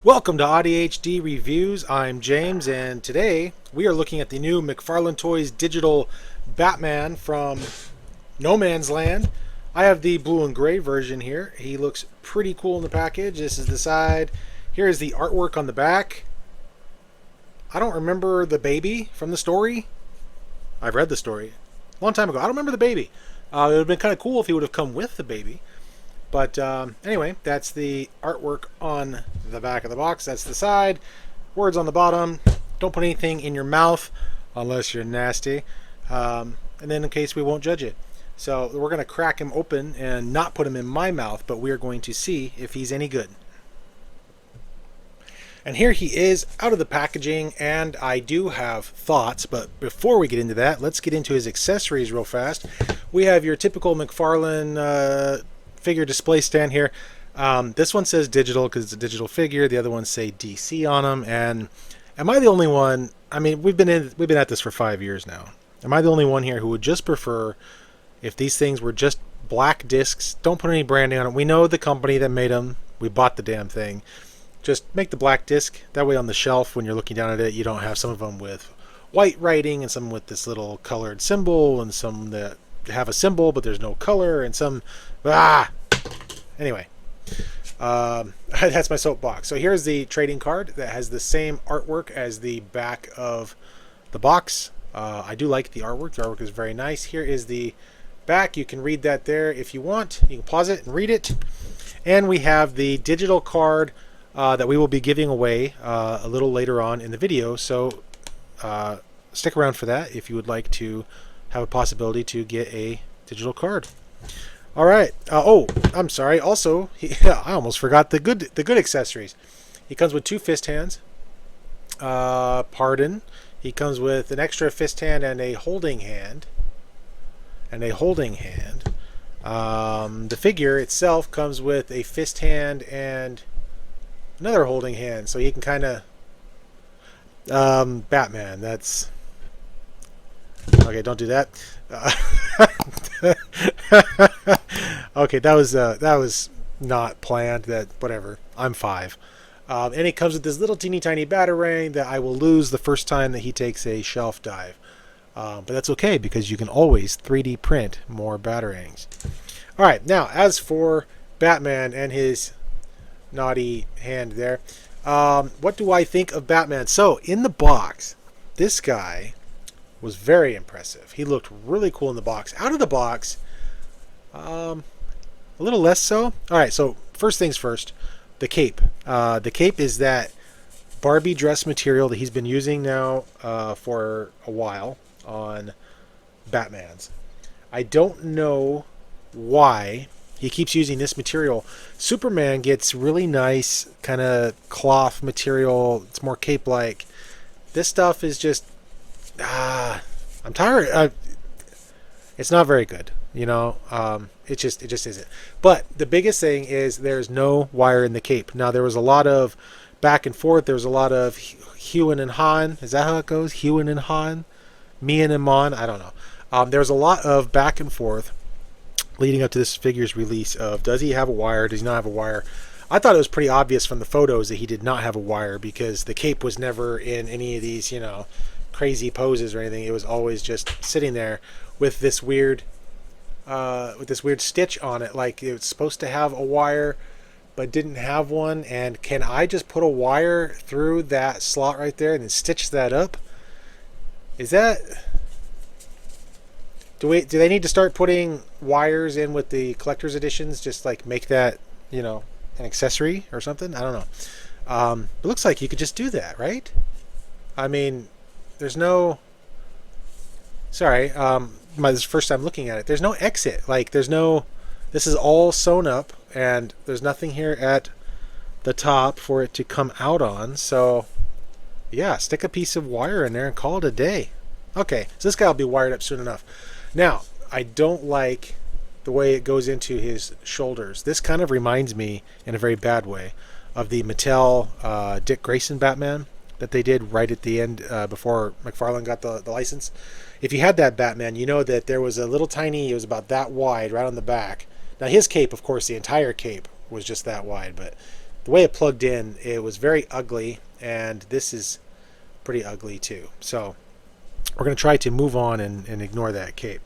Welcome to AudiHD Reviews. I'm James, and today we are looking at the new McFarlane Toys digital Batman from No Man's Land. I have the blue and gray version here. He looks pretty cool in the package. This is the side. Here is the artwork on the back. I don't remember the baby from the story. I've read the story a long time ago. I don't remember the baby. It would have been kind of cool if he would have come with the baby. But anyway, that's the artwork on the back of the box. That's the side. Words on the bottom. Don't put anything in your mouth unless you're nasty. And then in case we won't judge it. So we're going to crack him open and not put him in my mouth, but we're going to see if he's any good. And here he is out of the packaging, and I do have thoughts, but before we get into that, let's get into his accessories real fast. We have your typical McFarlane figure display stand here. This one says digital because it's a digital figure. The other ones say DC on them. And am I the only one? I mean, we've been at this for 5 years now. Am I the only one here who would just prefer if these things were just black discs? Don't put any branding on it. We know the company that made them. We bought the damn thing. Just make the black disc. That way on the shelf when you're looking down at it, you don't have some of them with white writing and some with this little colored symbol and some that have a symbol but there's no color and some anyway, that's my soapbox. So here's the trading card that has the same artwork as the back of the box. I do like the artwork. The artwork is very nice. Here is the back. You can read that there if you want. You can pause it and read it. And we have the digital card that we will be giving away a little later on in the video. So stick around for that if you would like to have a possibility to get a digital card. All right. Oh, I'm sorry. Also, I almost forgot the good accessories. He comes with 2 fist hands. Pardon. He comes with an extra fist hand and a holding hand. The figure itself comes with a fist hand and another holding hand, so he can kind of Batman. That's okay. Don't do that. Okay, that was not planned. That whatever. I'm 5. And it comes with this little teeny tiny batarang that I will lose the first time that he takes a shelf dive. But that's okay because you can always 3D print more batarangs. All right, now as for Batman and his naughty hand there, what do I think of Batman? So in the box, this guy was very impressive. He looked really cool in the box. Out of the box, a little less so. All right, so first things first, the cape. The cape is that Barbie dress material that he's been using now for a while on Batman's. I don't know why he keeps using this material. Superman gets really nice kind of cloth material. It's more cape-like. This stuff is just I'm tired. It's not very good, you know. It just isn't. But the biggest thing is there's no wire in the cape. Now there was a lot of back and forth. There was a lot of hewing and hawing. Is that how it goes? Hewing and hawing, meeing and mawing. I don't know. There was a lot of back and forth leading up to this figure's release of does he have a wire? Does he not have a wire? I thought it was pretty obvious from the photos that he did not have a wire because the cape was never in any of these, you know, crazy poses or anything. It was always just sitting there with this weird stitch on it, like it was supposed to have a wire but didn't have one. And can I just put a wire through that slot right there and then stitch that up? Is that do they need to start putting wires in with the collector's editions, just like make that, you know, an accessory or something? I don't know. It looks like you could just do that, right? I mean, there's no, sorry, my first time looking at it, there's no exit. Like there's no, this is all sewn up and there's nothing here at the top for it to come out on. So yeah, stick a piece of wire in there and call it a day. Okay, so this guy will be wired up soon enough. Now, I don't like the way it goes into his shoulders. This kind of reminds me, in a very bad way, of the Mattel Dick Grayson Batman that they did right at the end before McFarlane got the license. If you had that Batman, you know that there was a little tiny, it was about that wide right on the back. Now his cape, of course, the entire cape was just that wide, but the way it plugged in, it was very ugly, and this is pretty ugly too. So we're going to try to move on and ignore that cape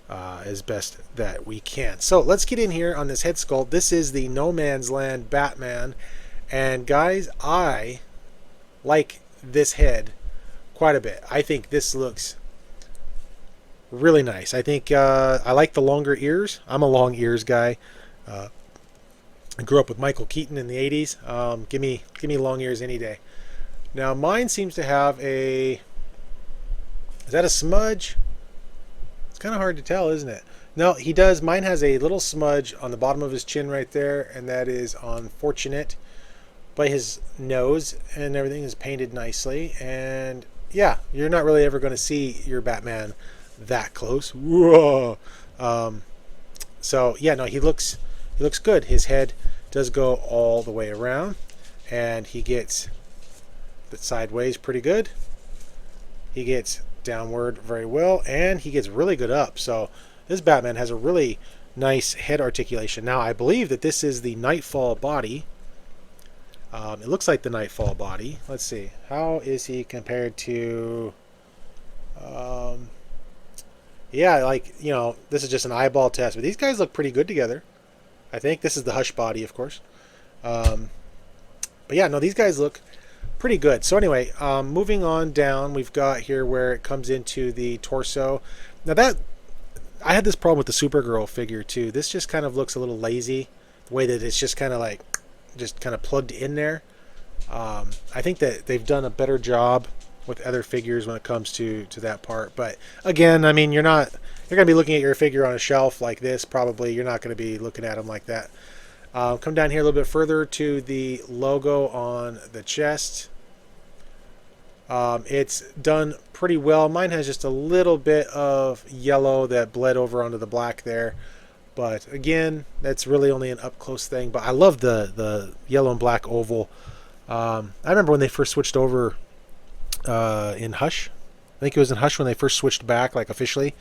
as best that we can. So let's get in here on this head sculpt. This is the No Man's Land Batman, and guys, I like this head quite a bit. I think this looks really nice. I think I like the longer ears. I'm a long ears guy. I grew up with Michael Keaton in the 80s. Give me long ears any day. Now mine seems to have a, is that a smudge? It's kind of hard to tell, isn't it? No, he does. Mine has a little smudge on the bottom of his chin right there, and that is unfortunate. But his nose and everything is painted nicely, and yeah, you're not really ever going to see your Batman that close. Whoa. So yeah, no, he looks good. His head does go all the way around, and he gets the sideways pretty good. He gets downward very well, and he gets really good up. So this Batman has a really nice head articulation. Now I believe that this is the Nightfall body. It looks like the Nightfall body. Let's see. How is he compared to... yeah, like, you know, this is just an eyeball test, but these guys look pretty good together. I think this is the Hush body, of course. But yeah, no, these guys look pretty good. So anyway, moving on down, we've got here where it comes into the torso. Now that, I had this problem with the Supergirl figure too. This just kind of looks a little lazy, the way that it's just kind of like, just kind of plugged in there. I think that they've done a better job with other figures when it comes to that part. But again, I mean, you're going to be looking at your figure on a shelf like this, probably. You're not going to be looking at them like that. Come down here a little bit further to the logo on the chest. It's done pretty well. Mine has just a little bit of yellow that bled over onto the black there. But again, that's really only an up-close thing. But I love the yellow and black oval. I remember when they first switched over in Hush. I think it was in Hush when they first switched back, like officially.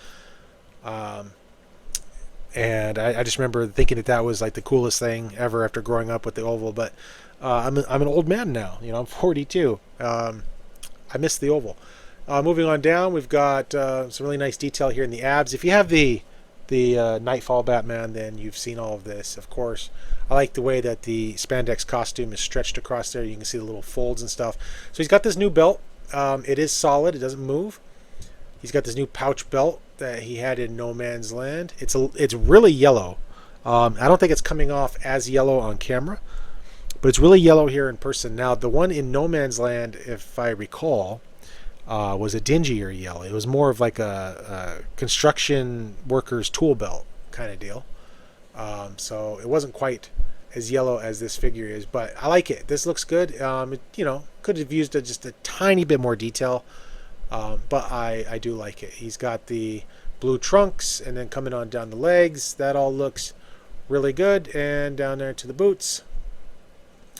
And I just remember thinking that was like the coolest thing ever after growing up with the oval. But I'm an old man now. You know, I'm 42. I miss the oval. Moving on down, we've got some really nice detail here in the abs. If you have the Nightfall Batman, then you've seen all of this, of course. I like the way that the spandex costume is stretched across there. You can see the little folds and stuff. So he's got this new belt. It is solid. It doesn't move. He's got this new pouch belt that he had in No Man's Land. It's really yellow. I don't think it's coming off as yellow on camera, but it's really yellow here in person. Now, the one in No Man's Land, if I recall, was a dingier yellow. It was more of like a construction worker's tool belt kind of deal. So it wasn't quite as yellow as this figure is, but I like it. This looks good. You know, could have used just a tiny bit more detail, but I do like it. He's got the blue trunks, and then coming on down the legs, that all looks really good, and down there to the boots.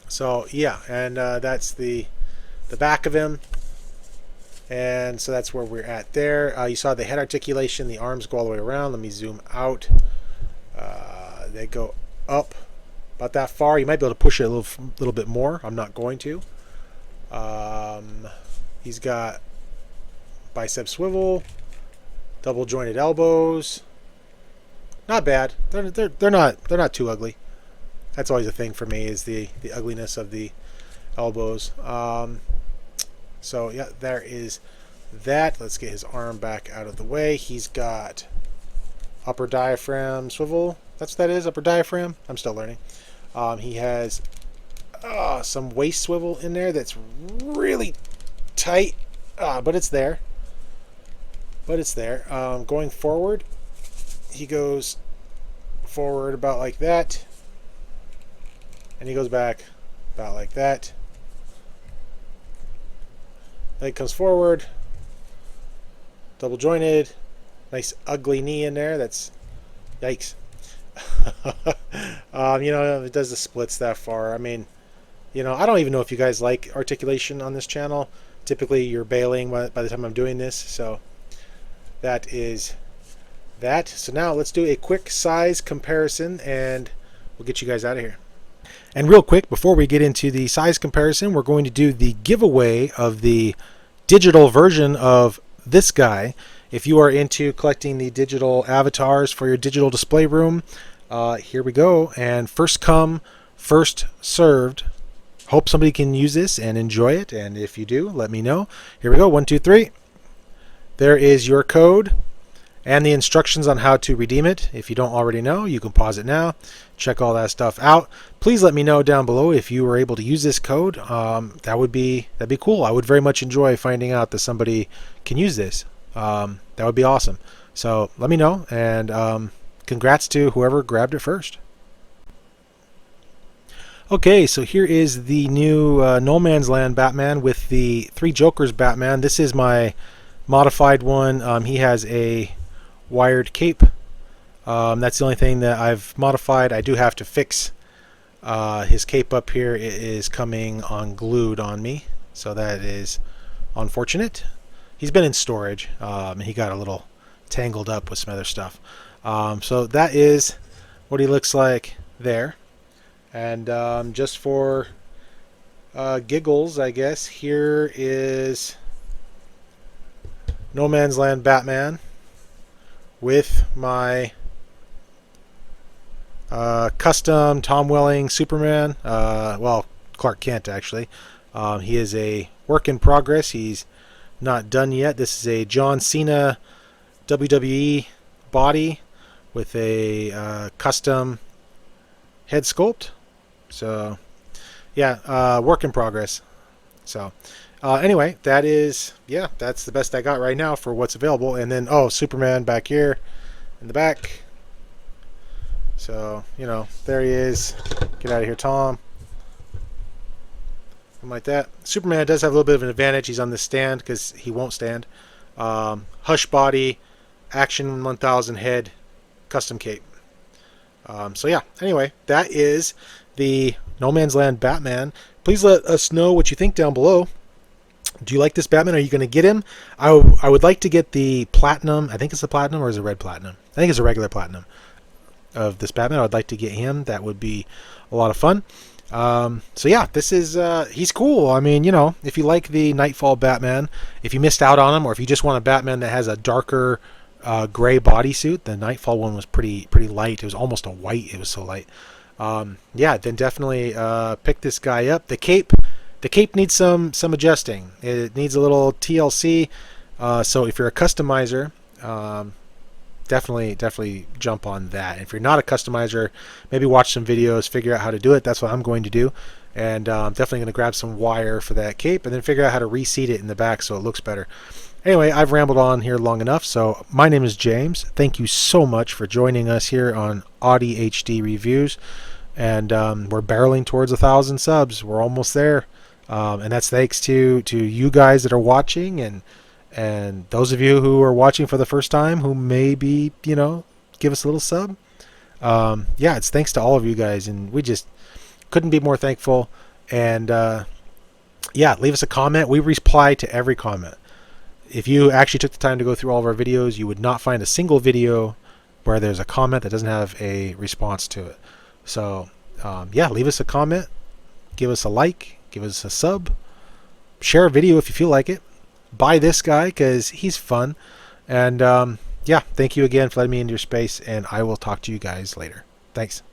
So yeah, and that's the back of him. And so that's where we're at there. You saw the head articulation. The arms go all the way around. Let me zoom out. They go up about that far. You might be able to push it a little bit more. I'm not going to. He's got bicep swivel, double jointed elbows. Not bad. They're not too ugly. That's always a thing for me, is the ugliness of the elbows. So yeah, there is that. Let's get his arm back out of the way. He's got upper diaphragm swivel. That's what that is, upper diaphragm. I'm still learning. He has some waist swivel in there that's really tight, but it's there. Going forward, he goes forward about like that, and he goes back about like that. Leg comes forward, double jointed, nice ugly knee in there. That's yikes. You know, it does the splits that far. I mean, you know, I don't even know if you guys like articulation on this channel. Typically, you're bailing by the time I'm doing this. So that is that. So now let's do a quick size comparison, and we'll get you guys out of here. And real quick, before we get into the size comparison, we're going to do the giveaway of the digital version of this guy. If you are into collecting the digital avatars for your digital display room, here we go. And first come, first served. Hope somebody can use this and enjoy it. And if you do, let me know. Here we go. 1, 2, 3. There is your code and the instructions on how to redeem it. If you don't already know, you can pause it now. Check all that stuff out. Please let me know down below if you were able to use this code. That'd be cool. I would very much enjoy finding out that somebody can use this. That would be awesome. So let me know, and congrats to whoever grabbed it first. Okay, so here is the new No Man's Land Batman with the 3 Jokers Batman. This is my modified one. He has a wired cape. That's the only thing that I've modified. I do have to fix his cape up here. It is coming unglued on me, so that is unfortunate. He's been in storage, and he got a little tangled up with some other stuff. So that is what he looks like there. And just for giggles, I guess, here is No Man's Land Batman with my custom Tom Welling Superman. Well, Clark Kent, actually. He is a work in progress. He's not done yet. This is a John Cena WWE body with a custom head sculpt. So yeah, work in progress. So anyway, that is, yeah, that's the best I got right now for what's available. And then, oh, Superman back here in the back. So, you know, there he is. Get out of here, Tom. Something like that. Superman does have a little bit of an advantage. He's on the stand because he won't stand. Hush body, Action 1000 head, custom cape. So yeah, anyway, that is the No Man's Land Batman. Please let us know what you think down below. Do you like this Batman? Are you going to get him? I would like to get the platinum. I think it's the platinum, or is it red platinum? I think it's a regular platinum of this Batman. I would like to get him. That would be a lot of fun. So yeah, this is he's cool. I mean, you know, if you like the Nightfall Batman, if you missed out on him, or if you just want a Batman that has a darker gray bodysuit, the Nightfall one was pretty light. It was almost a white. It was so light. Yeah, then definitely pick this guy up. The cape needs some adjusting. It needs a little TLC. So if you're a customizer, definitely jump on that. And if you're not a customizer, maybe watch some videos, figure out how to do it. That's what I'm going to do. And I'm definitely going to grab some wire for that cape and then figure out how to reseat it in the back so it looks better. Anyway, I've rambled on here long enough. So my name is James. Thank you so much for joining us here on Audi HD Reviews. And we're barreling towards 1,000 subs. We're almost there. And that's thanks to you guys that are watching, and those of you who are watching for the first time who maybe, you know, give us a little sub. Yeah, it's thanks to all of you guys, and we just couldn't be more thankful. And yeah, leave us a comment. We reply to every comment. If you actually took the time to go through all of our videos, you would not find a single video where there's a comment that doesn't have a response to it. So yeah, leave us a comment, give us a like, give us a sub, share a video if you feel like it. Buy this guy because he's fun. And yeah, thank you again for letting me into your space, and I will talk to you guys later. Thanks.